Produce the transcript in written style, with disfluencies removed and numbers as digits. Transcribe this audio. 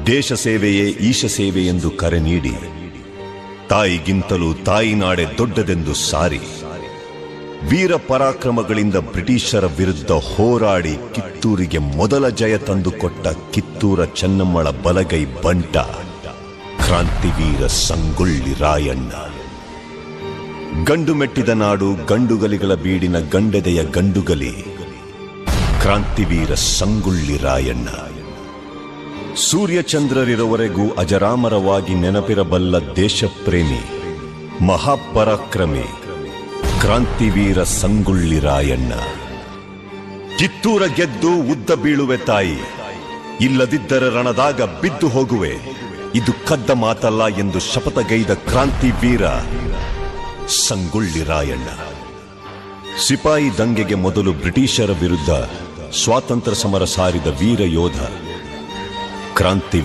ದೇಶ ಸೇವೆಯೇ ಈಶ ಸೇವೆ ಎಂದು ಕರೆ ನೀಡಿ, ತಾಯಿಗಿಂತಲೂ ತಾಯಿನಾಡೆ ದೊಡ್ಡದೆಂದು ಸಾರಿ, ವೀರ ಪರಾಕ್ರಮಗಳಿಂದ ಬ್ರಿಟಿಷರ ವಿರುದ್ಧ ಹೋರಾಡಿ ಕಿತ್ತೂರಿಗೆ ಮೊದಲ ಜಯ ತಂದುಕೊಟ್ಟ ಕಿತ್ತೂರ ಚೆನ್ನಮ್ಮಳ ಬಲಗೈ ಬಂಟ ಕ್ರಾಂತಿವೀರ ಸಂಗೊಳ್ಳಿ ರಾಯಣ್ಣ. ಗಂಡು ಮೆಟ್ಟಿದ ನಾಡು ಗಂಡುಗಲಿಗಳ ಬೀಡಿನ ಗಂಡೆದೆಯ ಗಂಡುಗಲಿ ಕ್ರಾಂತಿವೀರ ಸಂಗೊಳ್ಳಿ ರಾಯಣ್ಣ. ಸೂರ್ಯಚಂದ್ರರಿರುವವರೆಗೂ ಅಜರಾಮರವಾಗಿ ನೆನಪಿರಬಲ್ಲ ದೇಶಪ್ರೇಮಿ ಮಹಾಪರಾಕ್ರಮಿ ಕ್ರಾಂತಿವೀರ ಸಂಗೊಳ್ಳಿ ರಾಯಣ್ಣ. ಕಿತ್ತೂರ ಗೆದ್ದು ಉದ್ದ ಬೀಳುವೆ ತಾಯಿ, ಇಲ್ಲದಿದ್ದರೆ ರಣದಾಗ ಬಿದ್ದು ಹೋಗುವೆ, ಇದು ಕದ್ದ ಮಾತಲ್ಲ ಎಂದು ಶಪಥಗೈದ ಕ್ರಾಂತಿವೀರ ಸಂಗೊಳ್ಳಿ ರಾಯಣ್ಣ. ಸಿಪಾಯಿ ದಂಗೆಗೆ ಮೊದಲು ಬ್ರಿಟಿಷರ ವಿರುದ್ಧ ಸ್ವಾತಂತ್ರ್ಯ ಸಮರ ಸಾರಿದ ವೀರ ಯೋಧ ಕ್ರಾಂತಿ